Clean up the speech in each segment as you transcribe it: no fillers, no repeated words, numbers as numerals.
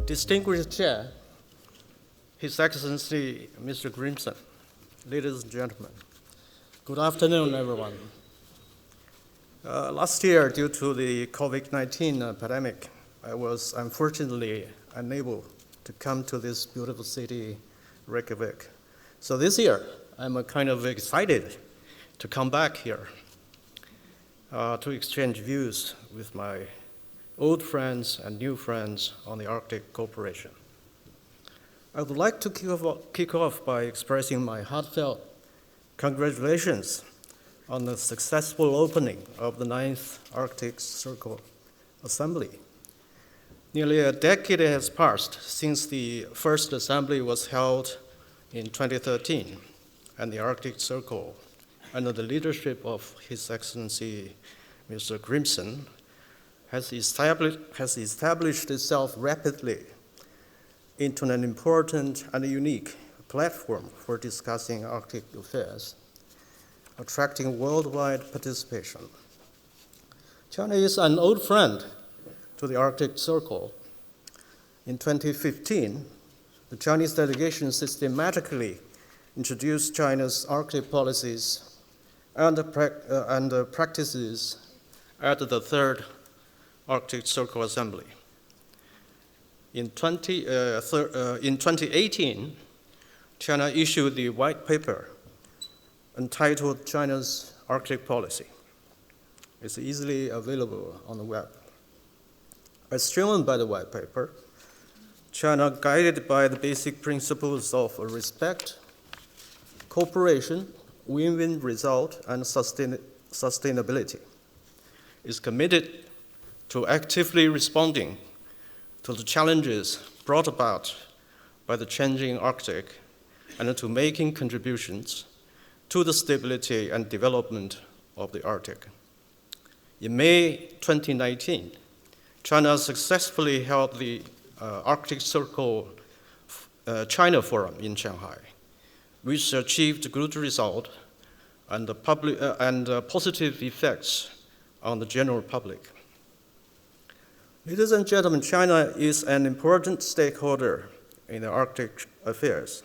Distinguished Chair, His Excellency Mr. Grimson, ladies and gentlemen, good afternoon, everyone. Last year, due to the COVID-19 pandemic, I was unfortunately unable to come to this beautiful city, Reykjavik. So this year, I'm kind of excited to come back here to exchange views with my old friends and new friends on the Arctic cooperation. I would like to kick off by expressing my heartfelt congratulations on the successful opening of the 9th Arctic Circle Assembly. Nearly a decade has passed since the first assembly was held in 2013, and the Arctic Circle, under the leadership of His Excellency Mr. Grimson, has established itself rapidly into an important and unique platform for discussing Arctic affairs, attracting worldwide participation. China is an old friend to the Arctic Circle. In 2015, the Chinese delegation systematically introduced China's Arctic policies and practices at the Third Arctic Circle Assembly. In 2018, China issued the white paper entitled China's Arctic Policy. It's easily available on the web. As shown by the white paper, China, guided by the basic principles of respect, cooperation, win-win result, and sustainability, is committed to actively responding to the challenges brought about by the changing Arctic and to making contributions to the stability and development of the Arctic. In May 2019, China successfully held the Arctic Circle China Forum in Shanghai, which achieved good result and positive effects on the general public. Ladies and gentlemen, China is an important stakeholder in the Arctic affairs.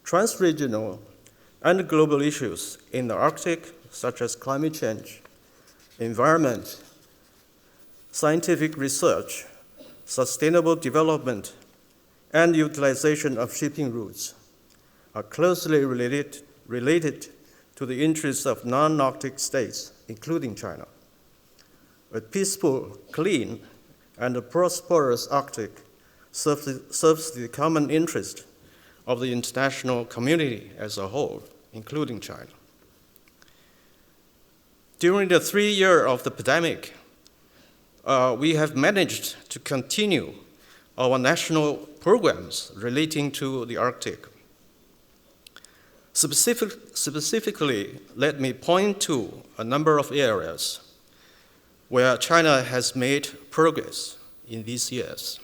Trans-regional and global issues in the Arctic, such as climate change, environment, scientific research, sustainable development, and utilization of shipping routes, are closely related to the interests of non-Arctic states, including China. A peaceful, clean, and a prosperous Arctic serves the common interest of the international community as a whole, including China. During the 3 years of the pandemic, we have managed to continue our national programs relating to the Arctic. Specifically, let me point to a number of areas where China has made progress in these years.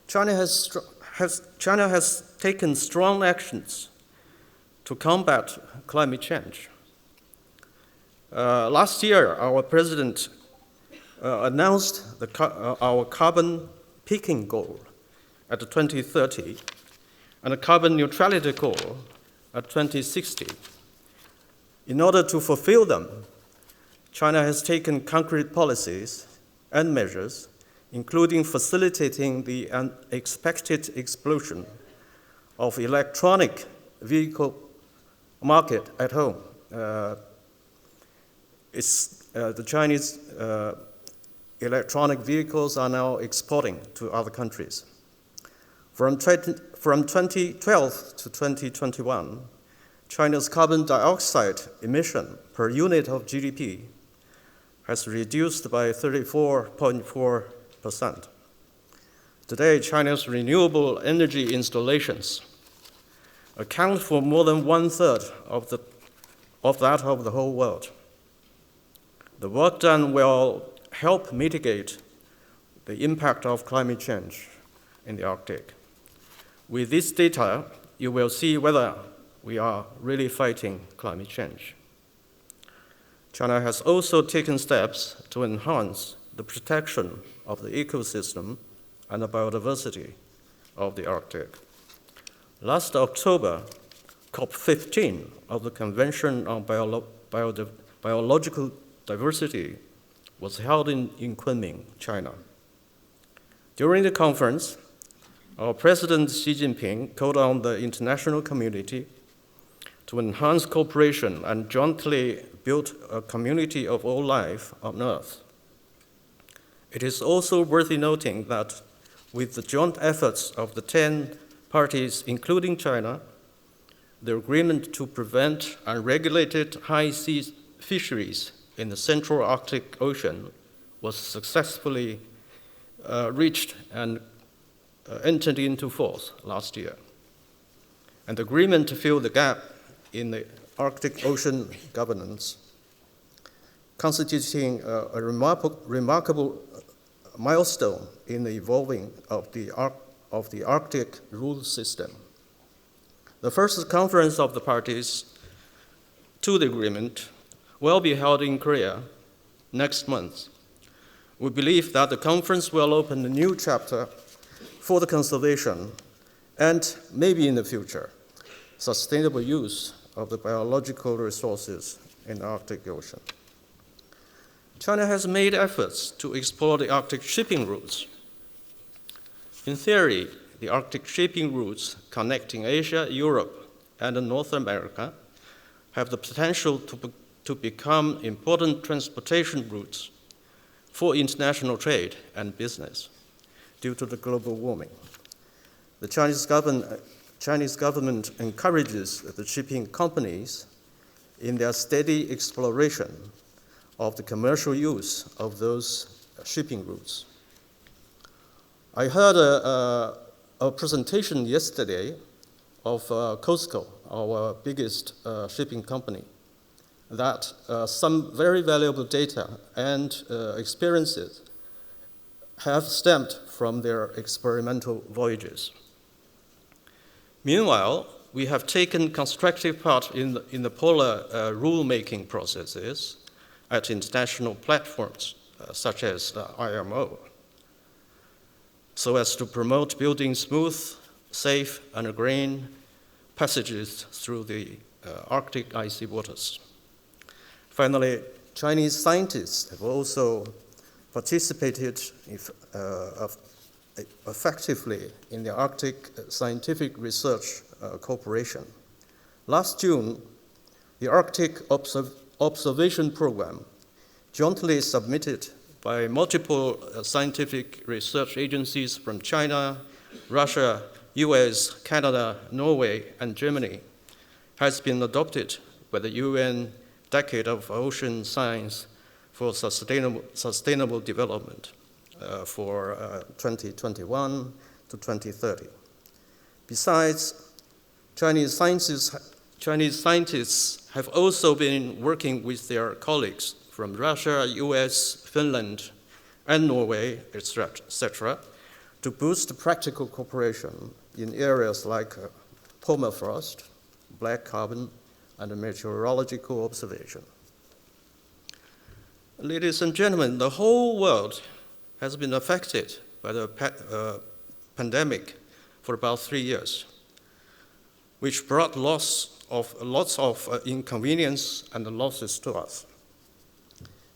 China has taken strong actions to combat climate change. Last year, our president announced our carbon peaking goal at 2030 and a carbon neutrality goal at 2060. In order to fulfill them, China has taken concrete policies and measures, including facilitating the unexpected explosion of electronic vehicle market at home. The Chinese electronic vehicles are now exporting to other countries. From 2012 to 2021, China's carbon dioxide emission per unit of GDP has reduced by 34.4%. Today, China's renewable energy installations account for more than 1/3 of that of the whole world. The work done will help mitigate the impact of climate change in the Arctic. With this data, you will see whether we are really fighting climate change. China has also taken steps to enhance the protection of the ecosystem and the biodiversity of the Arctic. Last October, COP15 of the Convention on Biological Diversity was held in Kunming, China. During the conference, our President Xi Jinping called on the international community to enhance cooperation and jointly build a community of all life on Earth. It is also worth noting that with the joint efforts of the 10 parties, including China, the agreement to prevent unregulated high-sea fisheries in the Central Arctic Ocean was successfully reached and entered into force last year. An agreement to fill the gap in the Arctic Ocean governance, constituting a remarkable milestone in the evolving of the Arctic rule system. The first conference of the parties to the agreement will be held in Korea next month. We believe that the conference will open a new chapter for the conservation and maybe in the future, sustainable use of the biological resources in the Arctic Ocean. China has made efforts to explore the Arctic shipping routes. In theory, the Arctic shipping routes connecting Asia, Europe, and North America have the potential to become important transportation routes for international trade and business due to the global warming. The Chinese government encourages the shipping companies in their steady exploration of the commercial use of those shipping routes. I heard a presentation yesterday of COSCO, our biggest shipping company, that some very valuable data and experiences have stemmed from their experimental voyages. Meanwhile, we have taken constructive part in the polar rule-making processes at international platforms such as IMO, so as to promote building smooth, safe, and green passages through the Arctic icy waters. Finally, Chinese scientists have also participated effectively in the Arctic Scientific Research Cooperation. Last June, the Arctic Observation Program, jointly submitted by multiple scientific research agencies from China, Russia, US, Canada, Norway, and Germany, has been adopted by the UN Decade of Ocean Science for Sustainable Development for 2021 to 2030. Besides, Chinese scientists have also been working with their colleagues from Russia, US, Finland, and Norway, etc., to boost practical cooperation in areas like permafrost, black carbon, and meteorological observation. Ladies and gentlemen, the whole world has been affected by the pandemic for about 3 years, which brought lots of inconvenience and losses to us.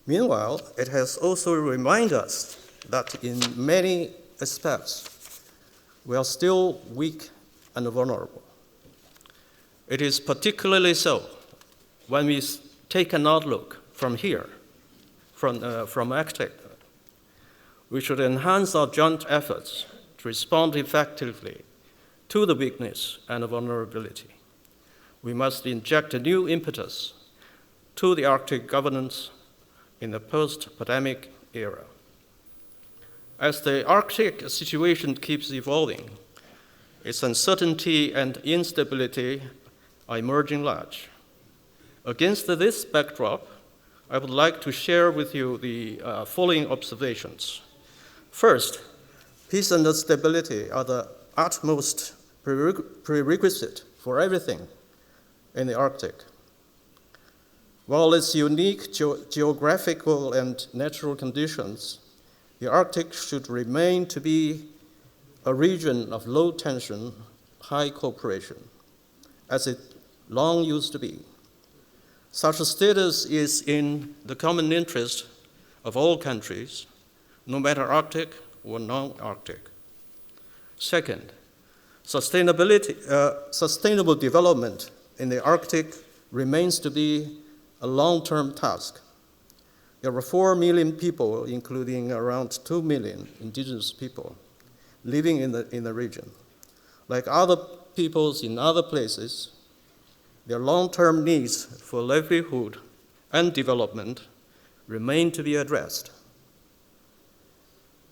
Meanwhile, it has also reminded us that in many aspects, we are still weak and vulnerable. It is particularly so when we take an outlook from here, from Arctic. We should enhance our joint efforts to respond effectively to the weakness and vulnerability. We must inject a new impetus to the Arctic governance in the post-pandemic era. As the Arctic situation keeps evolving, its uncertainty and instability are emerging large. Against this backdrop, I would like to share with you the following observations. First, peace and stability are the utmost prerequisite for everything in the Arctic. While its unique geographical and natural conditions, the Arctic should remain to be a region of low tension, high cooperation, as it long used to be. Such a status is in the common interest of all countries, no matter Arctic or non-Arctic. Second, sustainable development in the Arctic remains to be a long-term task. There are 4 million people, including around 2 million indigenous people, living in the region. Like other peoples in other places, their long-term needs for livelihood and development remain to be addressed.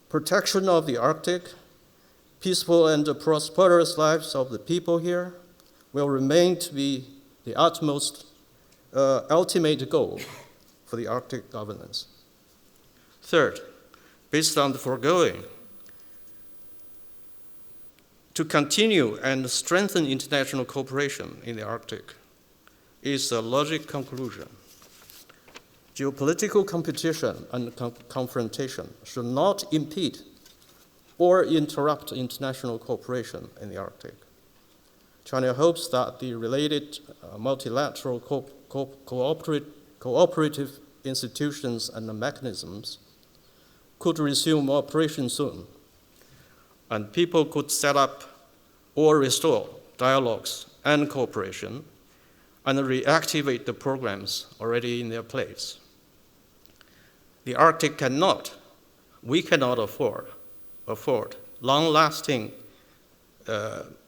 Protection of the Arctic, peaceful and prosperous lives of the people here will remain to be the ultimate goal for the Arctic governance. Third, based on the foregoing, to continue and strengthen international cooperation in the Arctic is a logical conclusion. Geopolitical competition and confrontation should not impede or interrupt international cooperation in the Arctic. China hopes that the related multilateral cooperative institutions and mechanisms could resume operation soon, and people could set up or restore dialogues and cooperation and reactivate the programs already in their place. The Arctic we cannot afford long-lasting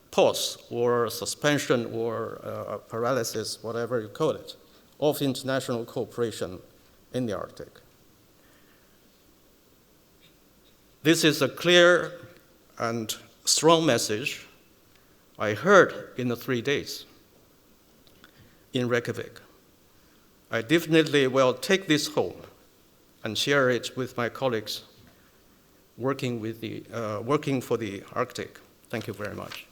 pause or suspension or paralysis, whatever you call it, of international cooperation in the Arctic. This is a clear and strong message I heard in the 3 days in Reykjavik. I definitely will take this home and share it with my colleagues working for the Arctic. Thank you very much.